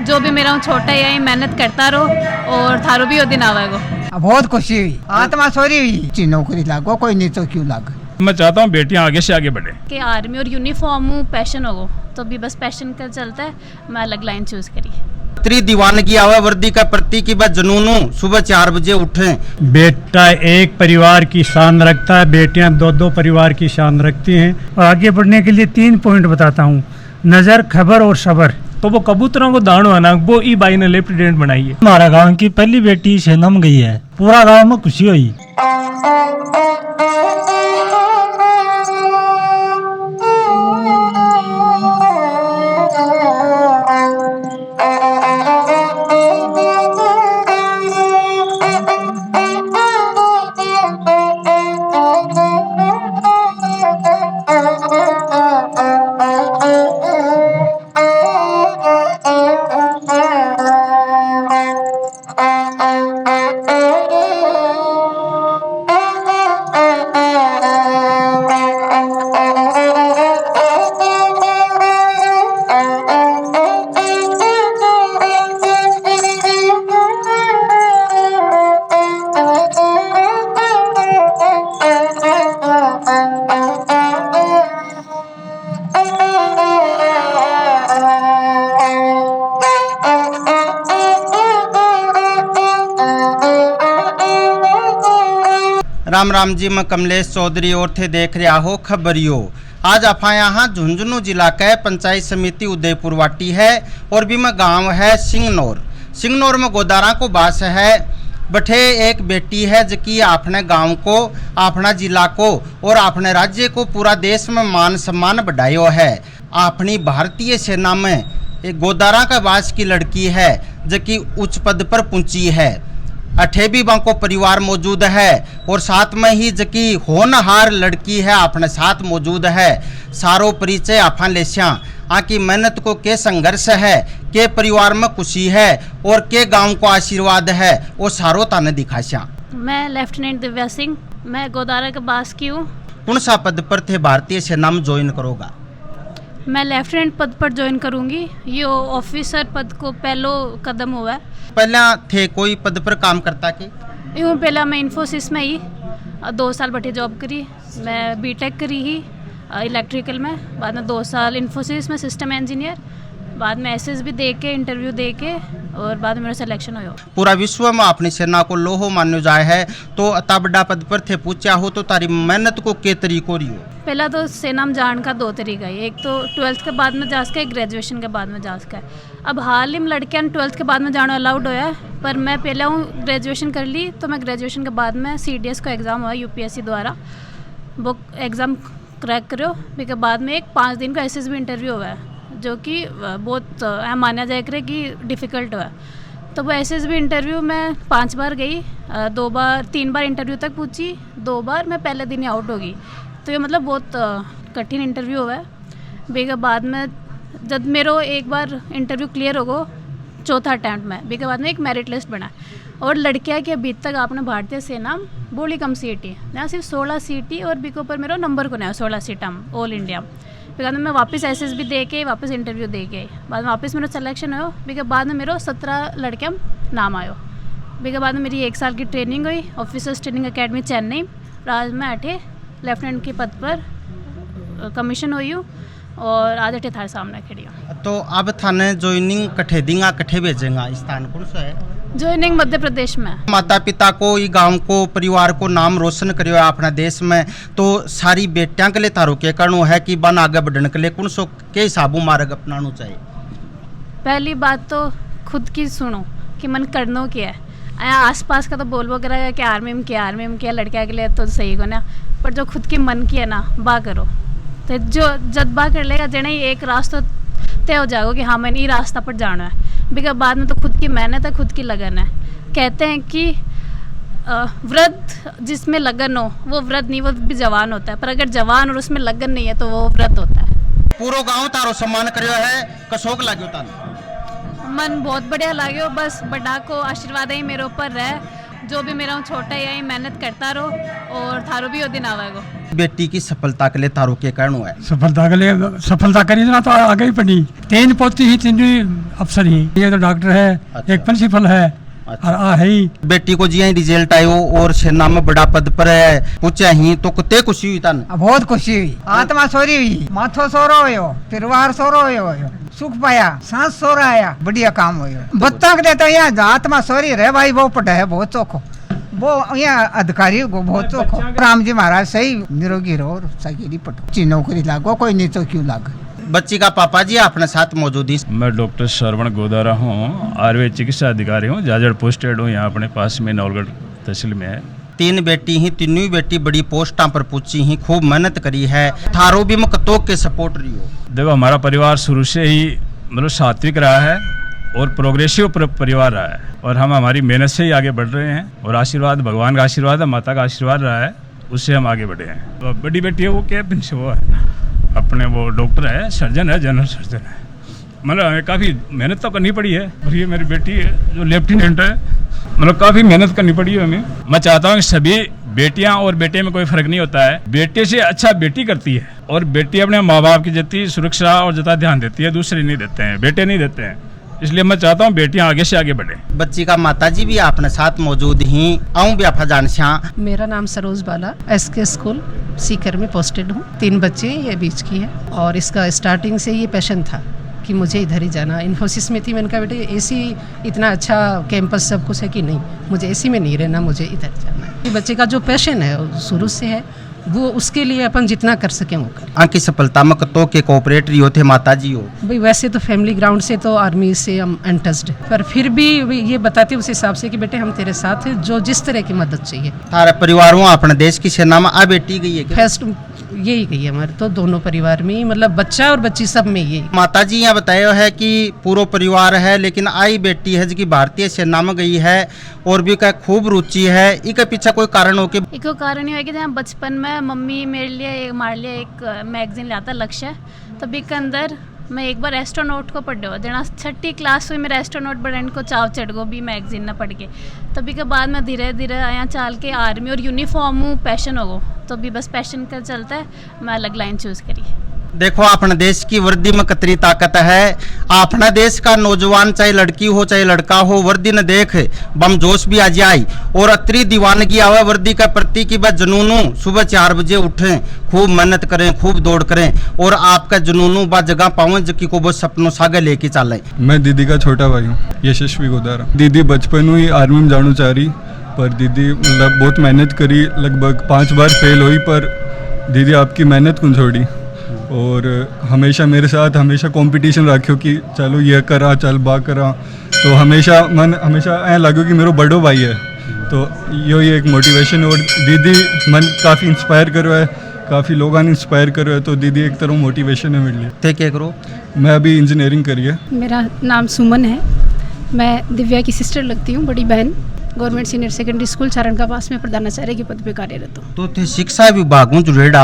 जो भी मेरा छोटा है यही मेहनत करता रहो और थारो भी वो दिन आवेगो। बहुत खुशी हुई, आत्मा सोरी हुई। नौकरी लागो, कोई नहीं तो क्यों लाग। मैं चाहता हूँ बेटियां आगे से आगे बढ़े कि आर्मी और यूनिफॉर्म पैशन होगो तो भी बस पैशन का चलता है, मैं अलग लाइन चूज करी। दीवानगी आवा वर्दी का प्रतीक की बात जुनूनू सुबह 4 बजे उठे। बेटा एक परिवार की शान रखता है, बेटियां दो दो परिवार की शान रखती हैं। और आगे बढ़ने के लिए 3 पॉइंट बताता हूँ, नजर, खबर और सबर। तो वो कबूतरों को दानो है ना, वो ई बाई ने लेफ्टिनेंट बनाई है। हमारा गांव की पहली बेटी सेना में गई है, पूरा गांव में खुशी हुई। राम राम जी, मैं कमलेश चौधरी और थे देख रहा हो खबरियो। आज आपा यहाँ झुंझुनू जिला के पंचायत समिति उदयपुर वाटी है और भी में गांव है सिंगनौर में गोदारा को बास है। बठे एक बेटी है जबकि अपने गांव को, अपना जिला को और अपने राज्य को, पूरा देश में मान सम्मान बढ़ायो है। अपनी भारतीय सेना में एक गोदारा का बास की लड़की है जबकि उच्च पद पर पहुंची है। अठेबी बांको परिवार मौजूद है और साथ में ही जकी होनहार लड़की है अपने साथ मौजूद है। सारो परिचय आफा लेस्या आकी मेहनत को के संघर्ष है, के परिवार में खुशी है और के गांव को आशीर्वाद है, वो सारो ताने दिखास्या। मैं लेफ्टिनेंट दिव्या सिंह, मैं गोदारा के बास की हूँ। कौन सा पद पर थे भारतीय सेना में ज्वाइन करोगा? मैं लेफ्टिनेंट पद पर ज्वाइन करूँगी। ये ऑफिसर पद को पहलो कदम हुआ है। पहला थे कोई पद पर काम करता के? यूँ पहला मैं इन्फोसिस में ही 2 साल बैठे जॉब करी। मैं बीटेक करी ही इलेक्ट्रिकल में, बाद में 2 साल इन्फोसिस में सिस्टम इंजीनियर, बाद में एसएसबी दे के इंटरव्यू दे के और बाद में मेरा सिलेक्शन हो। पूरा विश्व में अपनी सेना को लोहो मान्यो जाए है, तो अता बड़ा पद पर थे पूछा हो तो तारी मेहनत को के तरीको रही हो? पहला तो सेना में जान का 2 तरीका है, एक तो 12th के बाद में जा सका, एक ग्रेजुएशन के बाद में जा सका। अब हाल ही में लड़कियां 12th के बाद में जाना अलाउड होया है, पर मैं पहले हूँ ग्रेजुएशन कर ली, तो मैं ग्रेजुएशन के बाद में CDS का एग्ज़ाम हुआ यूपीएससी द्वारा, वो एग्ज़ाम क्रैक करो। फिर बाद में एक 5 दिन का SSB इंटरव्यू हुआ है जो कि बहुत माना जाए करे कि डिफ़िकल्ट हुआ। तो वो SSB इंटरव्यू मैं 5 बार गई, 3 बार इंटरव्यू तक पूछी, 2 बार मैं पहले दिन ही आउट होगी। तो ये मतलब बहुत कठिन इंटरव्यू हुआ है। बेके बाद में जब मेरा एक बार इंटरव्यू क्लियर होगा, चौथा अटैम्प्ट में, बेके बाद में एक मेरिट लिस्ट बना और लड़कियां कि अभी तक आपने भारतीय सेना बोली कम सीट है ना, सिर्फ 16 सीट ही, और बिको पर मेरा नंबर को ना 16 सीट हम ऑल इंडिया। फिर बाद में मैं वापस SSB दे के वापस इंटरव्यू दे के बाद में वापस मेरा सिलेक्शन हो। बिके बाद में मेरा 17 लड़कियां नाम आयो। बिके बाद में मेरी 1 साल की ट्रेनिंग हुई ऑफिसर्स ट्रेनिंग अकेडमी चेन्नई। आज मैं 8 लेफ्टिनेंट के पद पर कमीशन हुई हूँ और आज 8 थारे सामने खड़ी हूँ। तो अब थाने ज्वाइनिंग कठे देंगा, कठे भेजेंगा? स्थान कौन सा है? ज्वाइनिंग मध्य प्रदेश में। माता पिता को, ये गांव को, परिवार को नाम रोशन करियो है अपना देश में, तो सारी बेटियां के लिए तारो के करनो है कि बन आगे बढ़ने के लिए कौन सो के हिसाबों मार्ग अपनाना चाहिए? पहली बात तो खुद की सुनो कि मन करना क्या है। आसपास का तो बोल करा कि आर्मी में किया लड़किया के लिए तो सही को ना, पर जो खुद की मन की है ना बा करो, तो जो जब बा कर लेगा जने एक रास्ता तय हो जाएगा कि हाँ मैंने ये रास्ता पर जाना है। बिका बाद में तो खुद की मेहनत है, खुद की लगन है। कहते हैं कि व्रत जिसमें लगन हो वो व्रत नहीं, वो भी जवान होता है, पर अगर जवान और उसमें लगन नहीं है तो वो व्रत होता है। पूरा गांव तारो सम्मान करियो है, कसोक लाग्यो तान? मन बहुत बढ़िया लाग्यो, बस बड़ा को आशीर्वाद ही मेरे ऊपर रहे, जो भी मेरा छोटा है यही मेहनत करता रहो और थारो भी वो दिन आवेगो। बेटी की सफलता के लिए तारो के कारण हुआ है। सफलता के लिए सफलता करी ना तो आगे ही पड़ी। 3 पोती ही, 3 अफसर ही, ये तो डॉक्टर है। अच्छा। एक प्रिंसिपल है। अच्छा। और है ही बेटी को जी रिजल्ट आयो और सेना में बड़ा पद पर है, पूछा ही तो कुत्ते खुशी हुई तन। बहुत खुशी हुई, आत्मा सोरी हुई, माथो सोरो होयो, परिवार सोरो होयो, सुख पाया, सांस सोरा आया, बढ़िया काम होयो। बच्चा के तो यहाँ आत्मा सोरी रहे भाई, वो पटा है बहुत चोखो, वो यहाँ अधिकारी को बहुत चोखो। राम जी महाराज सही निरोगी रहो, सही पटो, नौकरी लागो, कोई नहीं तो क्यों लाग। बच्ची का पापा जी अपने साथ मौजूद ही। मैं डॉक्टर श्रवण गोदारा हूँ, आयुर्वेद चिकित्सा अधिकारी हूँ, जाजड़ पोस्टेड हूँ, यहाँ अपने पास में नौलगढ़ तहसील में है। 3 बेटी ही, तीनों बेटी बड़ी पोस्टां पर पूछी ही, खूब मेहनत करी है। थारो भी मकतो के सपोर्ट रही हो। देखो हमारा परिवार शुरू से ही मतलब सात्विक रहा है और प्रोग्रेसिव परिवार रहा है, और हम हमारी मेहनत से ही आगे बढ़ रहे हैं, और आशीर्वाद भगवान का आशीर्वाद है, माता का आशीर्वाद रहा है, उससे हम आगे बढ़े हैं। तो बड़ी बेटी है वो कैबिन से वो है अपने, वो डॉक्टर है, सर्जन है, जनरल सर्जन है। मतलब हमें काफ़ी मेहनत तो करनी पड़ी है। और ये मेरी बेटी है जो लेफ्टिनेंट है, मतलब काफ़ी मेहनत करनी पड़ी है हमें। मैं चाहता हूँ कि सभी बेटियां और बेटे में कोई फर्क नहीं होता है, बेटे से अच्छा बेटी करती है, और बेटी अपने माँ बाप की जितनी सुरक्षा और जितना ध्यान देती है दूसरे नहीं देते हैं, बेटे नहीं देते हैं। इसलिए मैं चाहता हूँ बेटियां आगे से आगे बढ़े। बच्ची का माता जी भी अपने साथ मौजूद ही। आऊँ ब्याफा जान श्या। मेरा नाम सरोज बाला, SK स्कूल सीकर में पोस्टेड हूँ। 3 बच्चे, ये बीच की है, और इसका स्टार्टिंग से ये पैशन था कि मुझे इधर ही जाना। इन्फोसिस में थी, मैंने कहा बेटे AC इतना अच्छा कैंपस सब कुछ है कि नहीं, मुझे AC में नहीं रहना, मुझे इधर जाना है। ये बच्चे का जो पैशन है शुरू से है, वो उसके लिए अपन जितना कर सकें वो करें। आंकी सफलता में कतो के कोऑपरेटर हो थे माता जी हो। भाई वैसे तो फैमिली ग्राउंड से तो आर्मी से हम अनटच्ड, पर फिर भी ये बताते उस हिसाब से कि बेटे हम तेरे साथ हैं, जो जिस तरह की मदद चाहिए। तारे परिवारों अपने देश की सेना में आ बेटी गई है क्या? फर्स्ट यही गई है हमारे तो दोनों परिवार में ही, मतलब बच्चा और बच्ची सब में यही। माता जी यहाँ बताया है कि पूरा परिवार है, लेकिन आई बेटी है जो भारतीय सेना में गई है और भी का खूब रुचि है, इसके पीछे कोई कारण हो के? एक कारण ये है कि जहाँ बचपन में मम्मी मेरे लिए हमारे लिए एक मैगजीन लाता लक्ष्य, तभी के अंदर मैं एक बार एस्ट्रोनॉट को पढ़ रहा जना 6ठी क्लास हुई, मेरा एस्ट्रोनॉट बढ़ने को चाव चढ़ गो भी मैगजीन ना पढ़ के। तभी के बाद मैं धीरे धीरे आया चाल के आर्मी और यूनिफॉर्म हूँ पैशन हो गो, तो भी बस पैशन का चलता है, मैं अलग लाइन चूज़ करी। देखो अपने देश की वर्दी में कितनी ताकत है। अपना देश का नौजवान चाहे लड़की हो चाहे लड़का हो, वर्दी न देख बम जोश भी आ जाए और अतरी दीवानगी आवे वर्दी का प्रति की बस जुनूनू। सुबह 4 बजे उठें, खूब मेहनत करें, खूब दौड़ करें, और आपका जुनूनू बा जगह पावें जो कि को वो सपनों सागे लेके चले। मैं दीदी का छोटा भाई हूँ, यशस्वी गोदारा। दीदी बचपन हुई आर्मी में जाना चाह रही, पर दीदी मतलब बहुत मेहनत करी, लगभग 5 बार फेल हुई, पर दीदी आपकी मेहनत को छोड़ी और हमेशा मेरे साथ हमेशा कंपटीशन रखियो कि चलो ये करा, चल बा करा, तो हमेशा मन हमेशा ऐ लगो कि मेरा बड़ो भाई है, तो यो एक मोटिवेशन। और दीदी मन काफ़ी इंस्पायर करो है, काफ़ी लोगों ने इंस्पायर करो है, तो दीदी एक तरह मोटिवेशन है मेरे लिए। थे क्या करो? मैं अभी इंजीनियरिंग करी है। मेरा नाम सुमन है, मैं दिव्या की सिस्टर लगती हूँ, बड़ी बहन। गवर्नमेंट सीनियर सेकेंडरी स्कूल चारण का पास में प्रधानाचार्य के पद पे कार्यरत हूँ। तो थे शिक्षा विभाग में जुड़ेड़ा,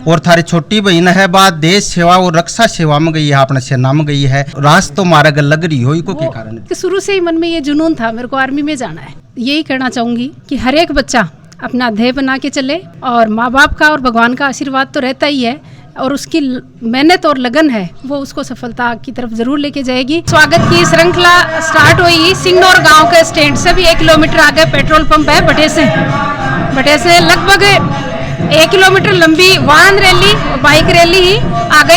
और थारी छोटी बहन है बात देश सेवा और रक्षा सेवा में गई है, अपने सेना में गई है। रास तो मारा गल लग रही हो, को क्या कारण है? शुरू से ही मन में ये जुनून था मेरे को आर्मी में जाना है। यही कहना चाहूँगी कि हर एक बच्चा अपना ध्येय बना के चले, और माँ बाप का और भगवान का आशीर्वाद तो रहता ही है, और उसकी मेहनत और लगन है वो उसको सफलता की तरफ जरूर लेके जाएगी। स्वागत की श्रृंखला स्टार्ट हुई सिंगनौर गांव के स्टैंड से भी 1 किलोमीटर आगे पेट्रोल पंप है बटे से लगभग 1 किलोमीटर लंबी वाहन रैली, बाइक रैली ही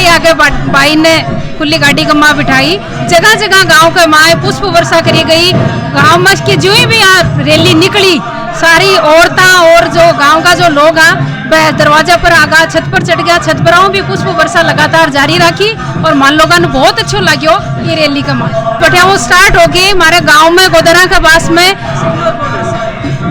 आगे भाई ने खुली गाड़ी का माँ बिठाई, जगह जगह गांव के माँ पुष्प वर्षा करी गई। गांव में की जो भी यहाँ रैली निकली, सारी औरतें और जो गांव का जो लोग वह दरवाजा पर आ गया, छत पर चढ़ गया, छत पर भी पुष्प वर्षा लगातार जारी रखी, और मान लोगों ने बहुत अच्छा लग्यो ये रैली का मान। बटे वो स्टार्ट हो गई हमारे गांव में गोदरा के पास में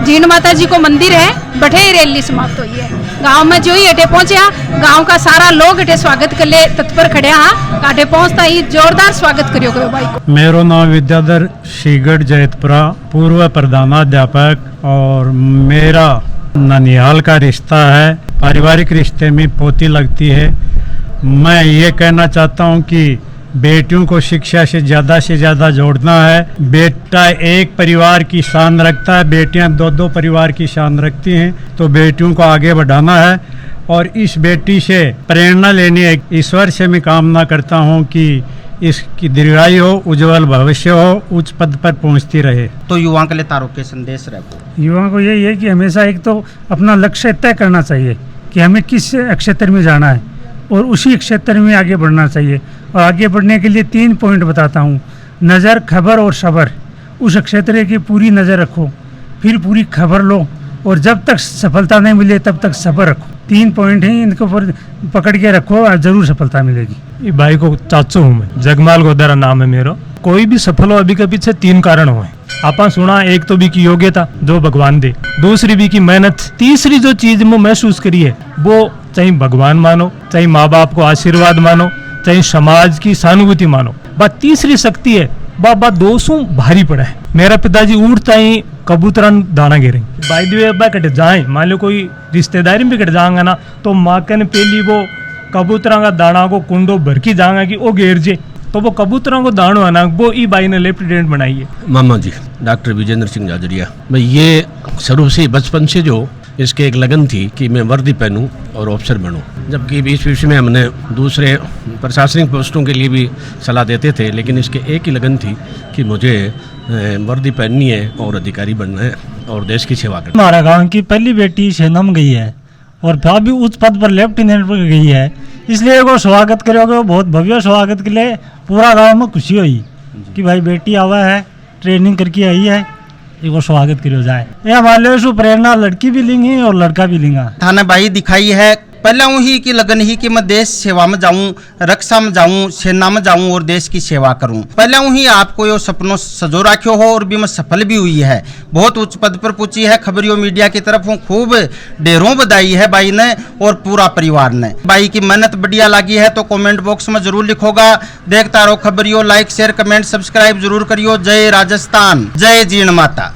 जीण माता जी को मंदिर है, बटे ही रैली समाप्त हुई है। गांव में जो ही अटे पहुंचा, गांव का सारा लोग अटे स्वागत के लिए तत्पर खड़े हाँ, अटे पहुंचता ही जोरदार स्वागत करियो गयो भाई को। मेरा नाम विद्याधर श्रीगढ़ जैतपुरा, पूर्व प्रधानाध्यापक, और मेरा ननिहाल का रिश्ता है, पारिवारिक रिश्ते में पोती लगती है। मैं ये कहना चाहता हूँ कि बेटियों को शिक्षा से ज़्यादा जोड़ना है। बेटा एक परिवार की शान रखता है, बेटियां 2-2 परिवार की शान रखती हैं, तो बेटियों को आगे बढ़ाना है। और इस बेटी से प्रेरणा लेने ईश्वर से मैं कामना करता हूँ कि इसकी दीर्घायु हो, उज्जवल भविष्य हो, उच्च पद पर पहुँचती रहे। तो युवाओं के लिए तारों के संदेश रहे। युवाओं को यही है कि हमेशा एक तो अपना लक्ष्य तय करना चाहिए कि हमें किस क्षेत्र में जाना है और उसी क्षेत्र में आगे बढ़ना चाहिए। और आगे बढ़ने के लिए 3 पॉइंट बताता हूँ, नज़र, खबर और सब्र। उस क्षेत्र की पूरी नज़र रखो, फिर पूरी खबर लो, और जब तक सफलता नहीं मिले तब तक सब्र रखो। 3 पॉइंट हैं, इनको पकड़ के रखो, जरूर सफलता मिलेगी। ये भाई को चाचू हूँ मैं, जगमाल गोदारा नाम है मेरा। कोई भी सफल हो अभी के पीछे 3 कारण हुए। आपा सुना, एक तो भी की योग्यता जो भगवान दे, दूसरी भी की मेहनत, तीसरी जो चीज मैं महसूस करी है वो चाहे भगवान मानो, चाहे माँ बाप को आशीर्वाद मानो, चाहे समाज की सहानुभूति मानो, बात तीसरी शक्ति है। बाबा 200 भारी पड़ा है। मेरा पिताजी उठता ही कबूतरन दाना गिरे बाई द वे कट जाए, मान लो कोई रिश्तेदारी में कट जाएंगा ना, तो माँ कन पहली वो कबूतरा का दाना को कुंडो भर की जाएंगा कि वो घेर जे, तो वो कबूतरों को दानो है ना, वो ई बाई ने लेफ्टिनेंट बनाई है। मामा जी डॉक्टर विजेंद्र सिंह जाजरिया। मैं ये शुरू से बचपन से जो इसके एक लगन थी कि मैं वर्दी पहनूं और ऑफिसर बनूं, जबकि बीच में हमने दूसरे प्रशासनिक पोस्टों के लिए भी सलाह देते थे, लेकिन इसके एक ही लगन थी कि मुझे वर्दी पहननी है और अधिकारी बनना है और देश की सेवा करना। हमारा गांव की पहली बेटी सेना में गई है और भी उच्च पद पर लेफ्टिनेंट पर गई है, इसलिए वो स्वागत करोगे, बहुत भव्य स्वागत के लिए पूरा गांव में खुशी हुई कि भाई बेटी आवा है, ट्रेनिंग करके आई है, वो स्वागत करो जाए। यह मान लो प्रेरणा लड़की भी लेंगी और लड़का भी लेंगा। थाने भाई दिखाई है पहले ही की लगन ही कि मैं देश सेवा में जाऊं, रक्षा में जाऊं, सेना में जाऊं और देश की सेवा करूं। पहले ही आपको यो सपनों सजो रखो हो और भी मैं सफल भी हुई है, बहुत उच्च पद पर पूछी है। खबरियों मीडिया की तरफ हूँ, खूब ढेरों बधाई है भाई ने और पूरा परिवार ने। भाई की मेहनत बढ़िया लगी है तो कमेंट बॉक्स में जरूर लिखोगा। देखता रहो खबरियों, लाइक शेयर कमेंट सब्सक्राइब जरूर करियो। जय राजस्थान, जय जीण माता।